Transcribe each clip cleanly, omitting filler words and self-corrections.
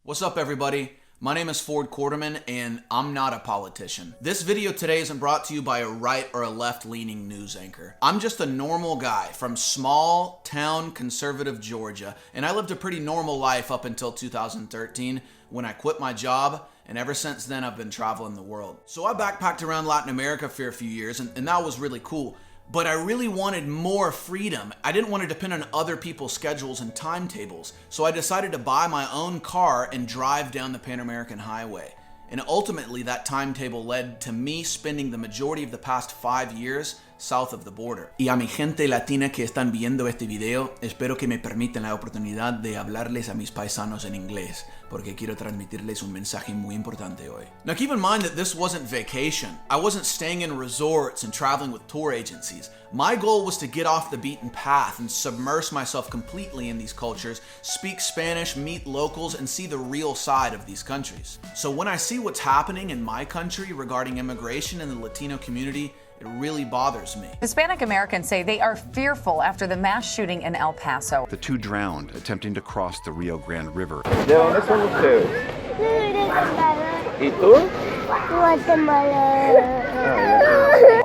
What's up, everybody? My name is Quarterman, and I'm not a politician. This video today isn't brought to you by a right or a left-leaning news anchor. I'm just a normal guy from small town conservative Georgia, and I lived a pretty normal life up until 2013 when I quit my job, and ever since then I've been traveling the world. So I backpacked around Latin America for a few years, and that was really cool. But I really wanted more freedom. I didn't want to depend on other people's schedules and timetables. So I decided to buy my own car and drive down the Pan American Highway. And ultimately that timetable led to me spending the majority of the past 5 years south of the border. Y a mi gente latina que están viendo este video, espero que me permitan la oportunidad de hablarles a mis paisanos en inglés, porque quiero transmitirles un mensaje muy importante hoy. Now keep in mind that this wasn't vacation. I wasn't staying in resorts and traveling with tour agencies. My goal was to get off the beaten path and submerge myself completely in these cultures, speak Spanish, meet locals, and see the real side of these countries. So when I see what's happening in my country regarding immigration and the Latino community, it really bothers me. Hispanic Americans say they are fearful after the mass shooting in El Paso. The two drowned attempting to cross the Rio Grande River. ¿De dónde son ustedes? ¿Y tú? Guatemala.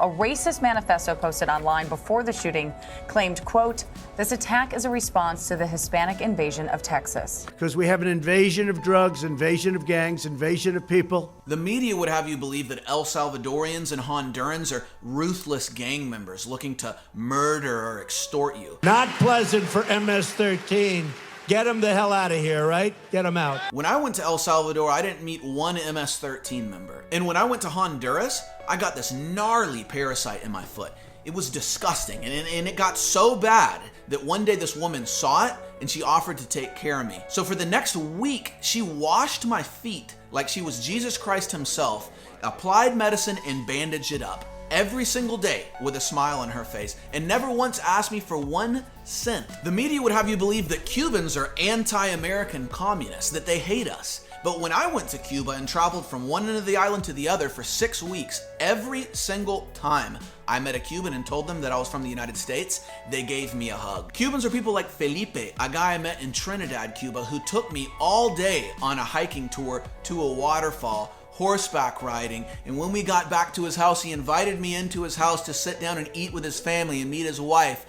A racist manifesto posted online before the shooting claimed, quote, "This attack is a response to the Hispanic invasion of Texas." Because we have an invasion of drugs, invasion of gangs, invasion of people. The media would have you believe that El Salvadorians and Hondurans are ruthless gang members looking to murder or extort you. Not pleasant for MS-13. Get them the hell out of here, right? Get them out. When I went to El Salvador, I didn't meet one MS-13 member. And when I went to Honduras, I got this gnarly parasite in my foot. It was disgusting, and it got so bad that one day this woman saw it and she offered to take care of me. So for the next week, she washed my feet like she was Jesus Christ himself, applied medicine, and bandaged it up every single day with a smile on her face, and never once asked me for 1 cent. The media would have you believe that Cubans are anti-American communists, that they hate us. But when I went to Cuba and traveled from one end of the island to the other for 6 weeks, every single time I met a Cuban and told them that I was from the United States, they gave me a hug. Cubans are people like Felipe, a guy I met in Trinidad, Cuba, who took me all day on a hiking tour to a waterfall, horseback riding, and when we got back to his house, he invited me into his house to sit down and eat with his family and meet his wife.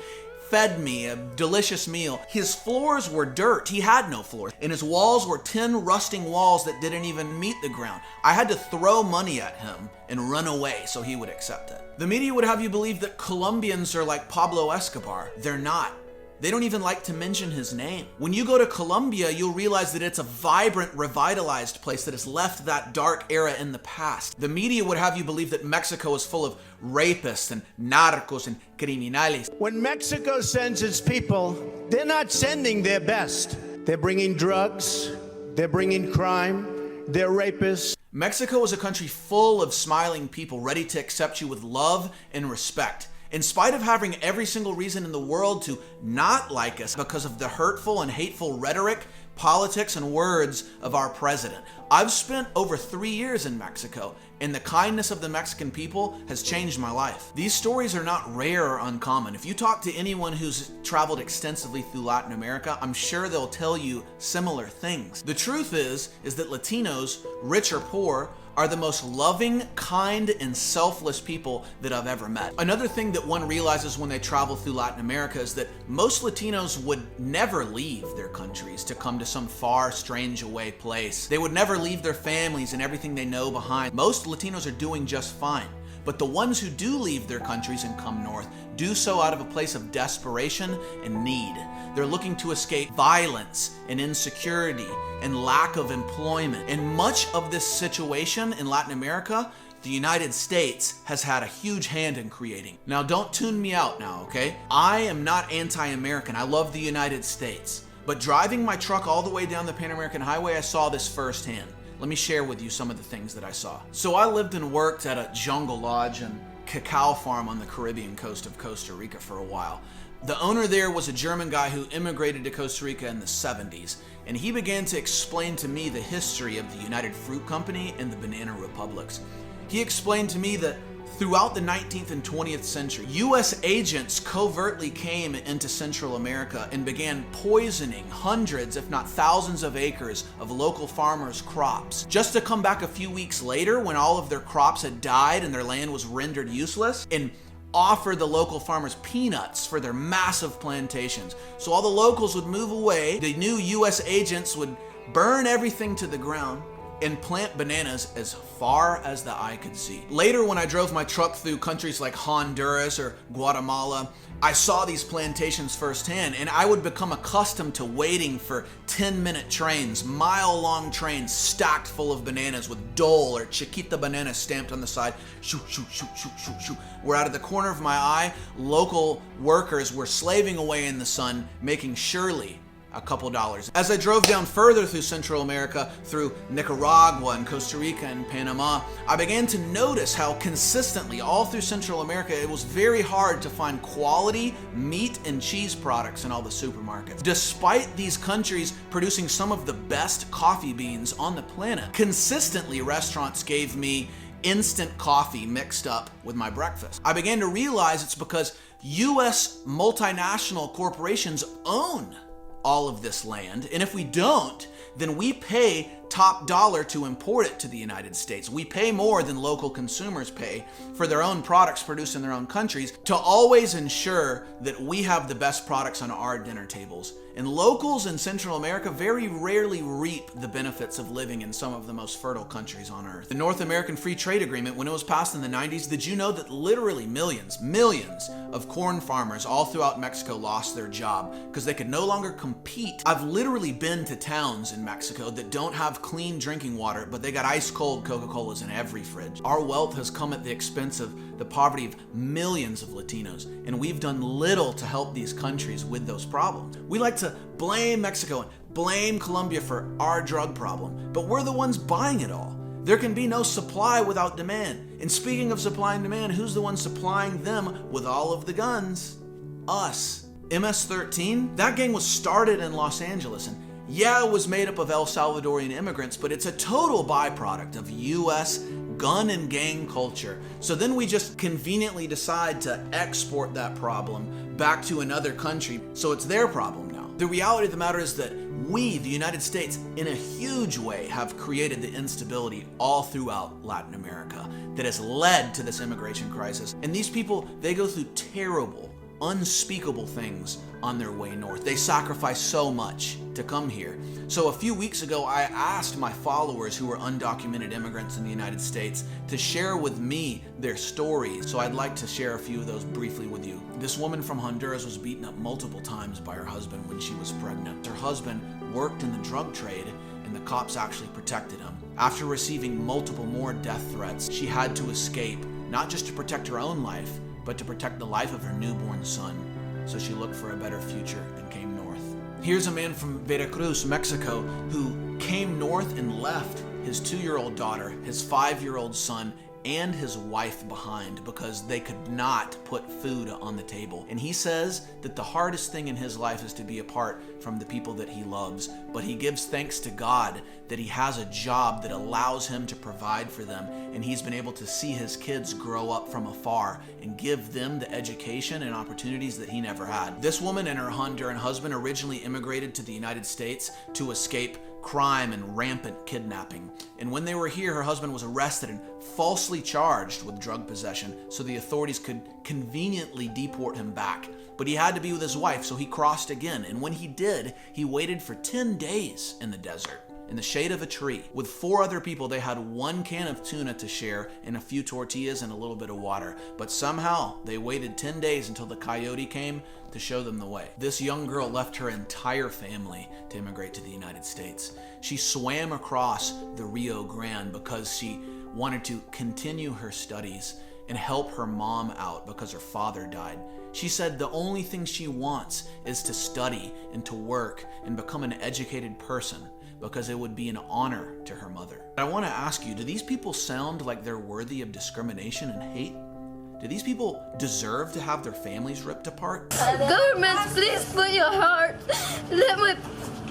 Fed me a delicious meal. His floors were dirt. He had no floors. And his walls were tin rusting walls that didn't even meet the ground. I had to throw money at him and run away so he would accept it. The media would have you believe that Colombians are like Pablo Escobar. They're not. They don't even like to mention his name. When you go to Colombia, you'll realize that it's a vibrant, revitalized place that has left that dark era in the past. The media would have you believe that Mexico is full of rapists and narcos and criminales. When Mexico sends its people, they're not sending their best. They're bringing drugs, they're bringing crime, they're rapists. Mexico is a country full of smiling people ready to accept you with love and respect, in spite of having every single reason in the world to not like us because of the hurtful and hateful rhetoric, politics, and words of our president. I've spent over 3 years in Mexico, and the kindness of the Mexican people has changed my life. These stories are not rare or uncommon. If you talk to anyone who's traveled extensively through Latin America, I'm sure they'll tell you similar things. The truth is that Latinos, rich or poor, are the most loving, kind, and selfless people that I've ever met. Another thing that one realizes when they travel through Latin America is that most Latinos would never leave their countries to come to some far, strange away place. They would never leave their families and everything they know behind. Most Latinos are doing just fine. But the ones who do leave their countries and come north do so out of a place of desperation and need. They're looking to escape violence and insecurity and lack of employment. And much of this situation in Latin America, the United States has had a huge hand in creating. Now, don't tune me out now, okay? I am not anti-American. I love the United States. But driving my truck all the way down the Pan American Highway, I saw this firsthand. Let me share with you some of the things that I saw. So I lived and worked at a jungle lodge and cacao farm on the Caribbean coast of Costa Rica for a while. The owner there was a German guy who immigrated to Costa Rica in the 70s, and he began to explain to me the history of the United Fruit Company and the Banana Republics. He explained to me that Throughout the 19th and 20th century, U.S. agents covertly came into Central America and began poisoning hundreds, if not thousands of acres of local farmers' crops, just to come back a few weeks later when all of their crops had died and their land was rendered useless, and offer the local farmers peanuts for their massive plantations. So all the locals would move away, the new U.S. agents would burn everything to the ground, and plant bananas as far as the eye could see. Later, when I drove my truck through countries like Honduras or Guatemala, I saw these plantations firsthand, and I would become accustomed to waiting for 10-minute trains, mile-long trains stacked full of bananas with Dole or Chiquita banana stamped on the side. Shoo, shoo, shoo, shoo, shoo, shoo. Where out of the corner of my eye, local workers were slaving away in the sun, making surely a couple dollars. As I drove down further through Central America, through Nicaragua and Costa Rica and Panama, I began to notice how consistently all through Central America it was very hard to find quality meat and cheese products in all the supermarkets. Despite these countries producing some of the best coffee beans on the planet, consistently restaurants gave me instant coffee mixed up with my breakfast. I began to realize it's because US multinational corporations own all of this land, and if we don't, then we pay top dollar to import it to the United States. We pay more than local consumers pay for their own products produced in their own countries to always ensure that we have the best products on our dinner tables. And locals in Central America very rarely reap the benefits of living in some of the most fertile countries on earth. The North American Free Trade Agreement, when it was passed in the 90s, did you know that literally millions of corn farmers all throughout Mexico lost their job because they could no longer compete? I've literally been to towns in Mexico that don't have clean drinking water, but they got ice cold Coca-Colas in every fridge. Our wealth has come at the expense of the poverty of millions of Latinos, and we've done little to help these countries with those problems. We like to blame Mexico and blame Colombia for our drug problem, but we're the ones buying it all. There can be no supply without demand. And speaking of supply and demand, who's the one supplying them with all of the guns? Us. MS-13, that gang was started in Los Angeles, and yeah, it was made up of El Salvadorian immigrants, but it's a total byproduct of US gun and gang culture. So then we just conveniently decide to export that problem back to another country, so it's their problem now. The reality of the matter is that we, the United States, in a huge way have created the instability all throughout Latin America that has led to this immigration crisis. And these people, they go through terrible, unspeakable things on their way north. They sacrifice so much to come here. So a few weeks ago, I asked my followers who were undocumented immigrants in the United States to share with me their stories. So I'd like to share a few of those briefly with you. This woman from Honduras was beaten up multiple times by her husband when she was pregnant. Her husband worked in the drug trade, and the cops actually protected him. After receiving multiple more death threats, she had to escape, not just to protect her own life, but to protect the life of her newborn son. So she looked for a better future and came north. Here's a man from Veracruz, Mexico, who came north and left his 2-year-old daughter, his 5-year-old son, and his wife behind because they could not put food on the table. And he says that the hardest thing in his life is to be apart from the people that he loves, but he gives thanks to God that he has a job that allows him to provide for them, and he's been able to see his kids grow up from afar and give them the education and opportunities that he never had. This woman and her Honduran husband originally immigrated to the United States to escape crime and rampant kidnapping. And when they were here, her husband was arrested and falsely charged with drug possession so the authorities could conveniently deport him back. But he had to be with his wife, so he crossed again. And when he did, he waited for 10 days in the desert, in the shade of a tree. With 4 other people, they had 1 can of tuna to share and a few tortillas and a little bit of water. But somehow, they waited 10 days until the coyote came to show them the way. This young girl left her entire family to immigrate to the United States. She swam across the Rio Grande because she wanted to continue her studies and help her mom out because her father died. She said the only thing she wants is to study and to work and become an educated person because it would be an honor to her mother. I want to ask you, do these people sound like they're worthy of discrimination and hate? Do these people deserve to have their families ripped apart? Governments, please put your heart. Let my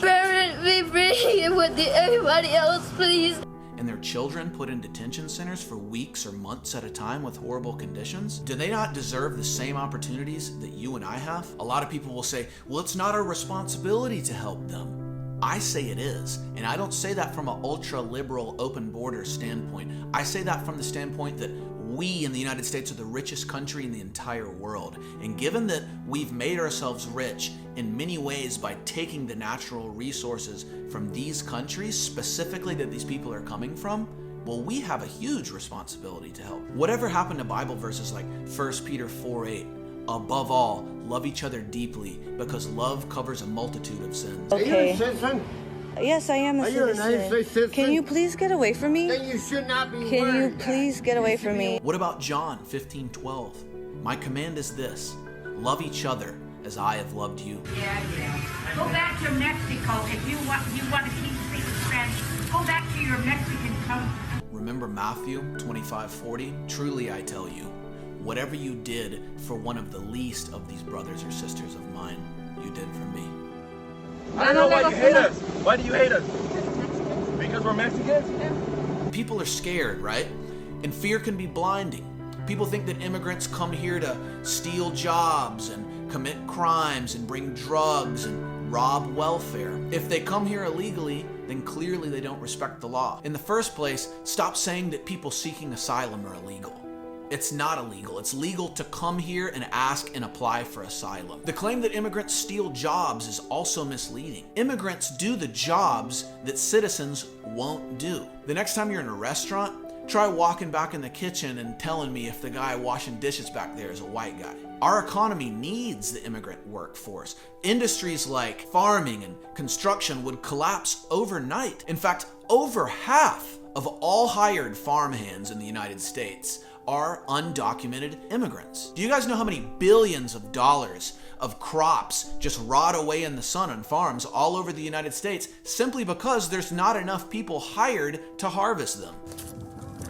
parents be free with everybody else, please. and their children put in detention centers for weeks or months at a time with horrible conditions? Do they not deserve the same opportunities that you and I have? A lot of people will say, well, it's not our responsibility to help them. I say it is, and I don't say that from an ultra-liberal, open border standpoint. I say that from the standpoint that we in the United States are the richest country in the entire world. And given that we've made ourselves rich in many ways by taking the natural resources from these countries, specifically that these people are coming from, well, we have a huge responsibility to help. Whatever happened to Bible verses like 1 Peter 4:8? Above all, love each other deeply, because love covers a multitude of sins. Okay. Are you a citizen? Yes, I am a Are citizen. you a United States citizen? Can you please get away from me? Then you should not be Can you wearing please that. get away You should from be- me? What about John 15:12? My command is this: love each other as I have loved you. Yeah. Go back to Mexico if you want to keep speaking Spanish. Go back to your Mexican country. Remember Matthew 25:40? Truly I tell you, whatever you did for one of the least of these brothers or sisters of mine, you did for me. I don't know why you hate us. Why do you hate us? Because we're Mexicans? People are scared, right? And fear can be blinding. People think that immigrants come here to steal jobs and commit crimes and bring drugs and rob welfare. If they come here illegally, then clearly they don't respect the law. In the first place, stop saying that people seeking asylum are illegal. It's not illegal. It's legal to come here and ask and apply for asylum. The claim that immigrants steal jobs is also misleading. Immigrants do the jobs that citizens won't do. The next time you're in a restaurant, try walking back in the kitchen and telling me if the guy washing dishes back there is a white guy. Our economy needs the immigrant workforce. Industries like farming and construction would collapse overnight. In fact, over half of all hired farmhands in the United States are undocumented immigrants. Do you guys know how many billions of dollars of crops just rot away in the sun on farms all over the United States simply because there's not enough people hired to harvest them?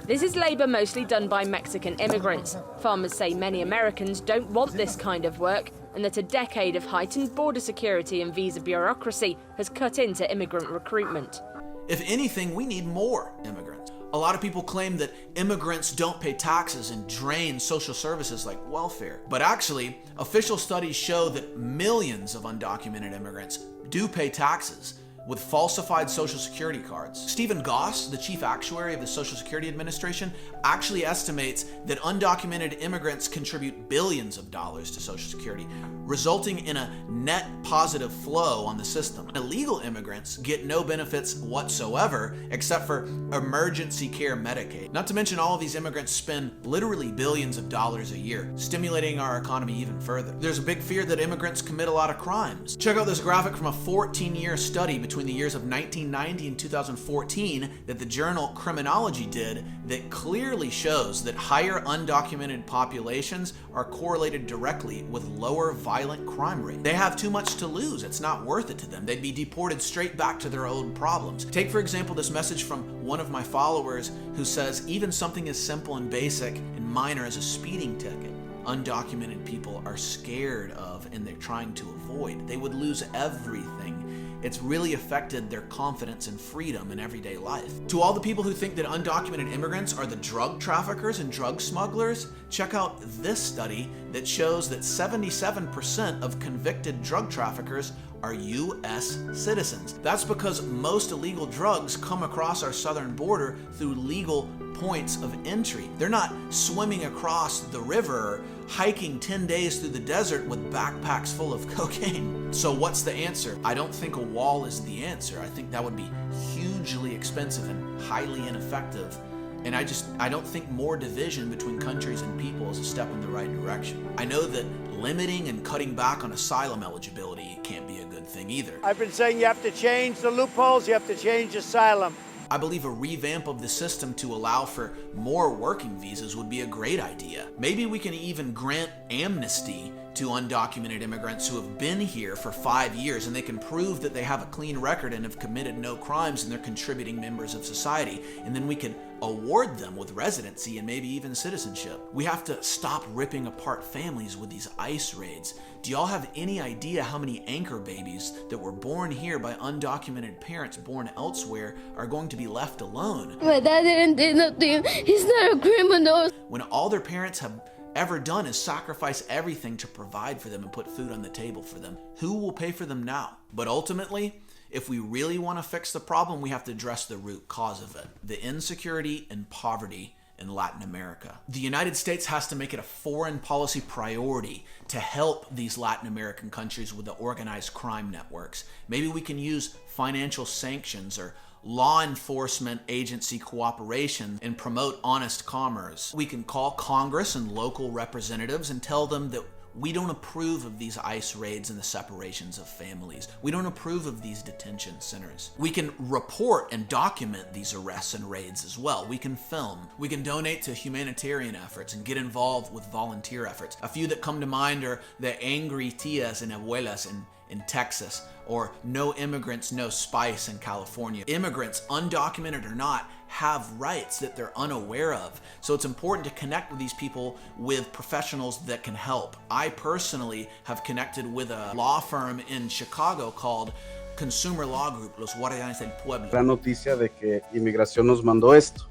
This is labour mostly done by Mexican immigrants. Farmers say many Americans don't want this kind of work, and that a decade of heightened border security and visa bureaucracy has cut into immigrant recruitment. If anything, we need more immigrants. A lot of people claim that immigrants don't pay taxes and drain social services like welfare. But actually, official studies show that millions of undocumented immigrants do pay taxes with falsified Social Security cards. Stephen Goss, the chief actuary of the Social Security Administration, actually estimates that undocumented immigrants contribute billions of dollars to Social Security, resulting in a net positive flow on the system. Illegal immigrants get no benefits whatsoever except for emergency care Medicaid. Not to mention all of these immigrants spend literally billions of dollars a year, stimulating our economy even further. There's a big fear that immigrants commit a lot of crimes. Check out this graphic from a 14-year study between the years of 1990 and 2014 that the journal Criminology did that clearly shows that higher undocumented populations are correlated directly with lower violent crime rate. They have too much to lose. It's not worth it to them. They'd be deported straight back to their old problems. Take, for example, this message from one of my followers who says even something as simple and basic and minor as a speeding ticket, undocumented people are scared of and they're trying to avoid. They would lose everything. It's really affected their confidence and freedom in everyday life. To all the people who think that undocumented immigrants are the drug traffickers and drug smugglers, check out this study that shows that 77% of convicted drug traffickers are U.S. citizens. That's because most illegal drugs come across our southern border through legal points of entry. They're not swimming across the river or hiking 10 days through the desert with backpacks full of cocaine. So what's the answer? I don't think a wall is the answer. I think that would be hugely expensive and highly ineffective. And I don't think more division between countries and people is a step in the right direction. I know that limiting and cutting back on asylum eligibility can't be a good thing either. I've been saying you have to change the loopholes, you have to change asylum. I believe a revamp of the system to allow for more working visas would be a great idea. Maybe we can even grant amnesty to undocumented immigrants who have been here for 5 years and they can prove that they have a clean record and have committed no crimes and they're contributing members of society. And then we can award them with residency and maybe even citizenship. We have to stop ripping apart families with these ICE raids. Do y'all have any idea how many anchor babies that were born here by undocumented parents born elsewhere are going to be left alone? My dad didn't do nothing. He's not a criminal. When all their parents have ever done is sacrifice everything to provide for them and put food on the table for them. Who will pay for them now? But ultimately, if we really want to fix the problem, we have to address the root cause of it, the insecurity and poverty in Latin America. The United States has to make it a foreign policy priority to help these Latin American countries with the organized crime networks. Maybe we can use financial sanctions or law enforcement agency cooperation and promote honest commerce. We can call Congress and local representatives and tell them that we don't approve of these ICE raids and the separations of families. We don't approve of these detention centers. We can report and document these arrests and raids as well. We can film. We can donate to humanitarian efforts and get involved with volunteer efforts. A few that come to mind are the angry tias and abuelas in Texas, or no immigrants, no spice in California. Immigrants, undocumented or not, have rights that they're unaware of. So it's important to connect with these people with professionals that can help. I personally have connected with a law firm in Chicago called Consumer Law Group, Los Guardianes del Pueblo. La noticia de que Inmigración nos mandó esto.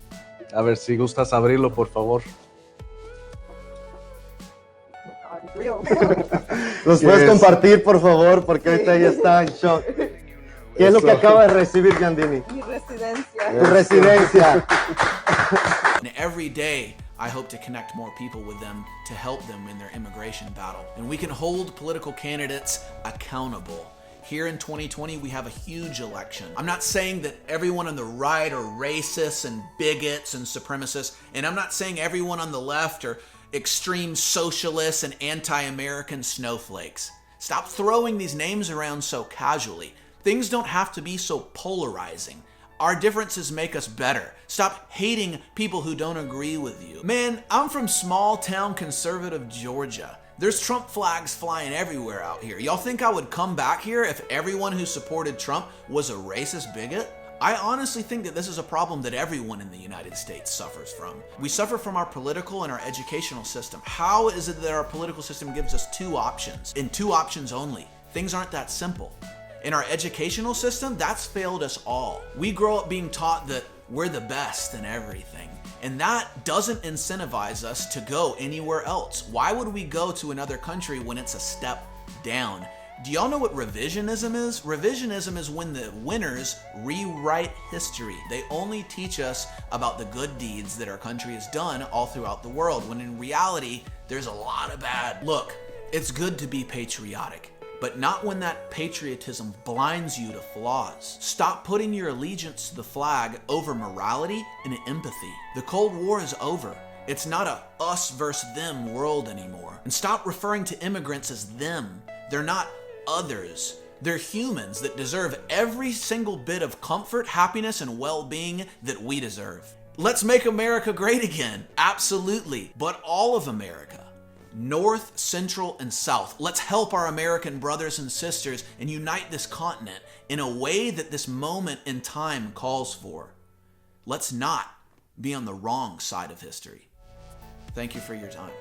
A ver si gustas abrirlo, por favor. ¿Los puedes compartir, por favor? Porque ahorita ella está en shock. ¿Qué es lo que acaba de recibir, Giandini? Mi residencia. Tu residencia. And every day, I hope to connect more people with them to help them in their immigration battle. And we can hold political candidates accountable. Here in 2020, we have a huge election. I'm not saying that everyone on the right are racists and bigots and supremacists, and I'm not saying everyone on the left are extreme socialists and anti-American snowflakes. Stop throwing these names around so casually. Things don't have to be so polarizing. Our differences make us better. Stop hating people who don't agree with you. Man, I'm from small town conservative Georgia. There's Trump flags flying everywhere out here. Y'all think I would come back here if everyone who supported Trump was a racist bigot? I honestly think that this is a problem that everyone in the United States suffers from. We suffer from our political and our educational system. How is it that our political system gives us two options, and two options only? Things aren't that simple. In our educational system, that's failed us all. We grow up being taught that we're the best in everything, and that doesn't incentivize us to go anywhere else. Why would we go to another country when it's a step down? Do y'all know what revisionism is? Revisionism is when the winners rewrite history. They only teach us about the good deeds that our country has done all throughout the world, when in reality, there's a lot of bad. Look, it's good to be patriotic, but not when that patriotism blinds you to flaws. Stop putting your allegiance to the flag over morality and empathy. The Cold War is over. It's not a us versus them world anymore. And stop referring to immigrants as them. They're not others. They're humans that deserve every single bit of comfort, happiness, and well-being that we deserve. Let's make America great again. Absolutely. But all of America. North, Central, and South. Let's help our American brothers and sisters and unite this continent in a way that this moment in time calls for. Let's not be on the wrong side of history. Thank you for your time.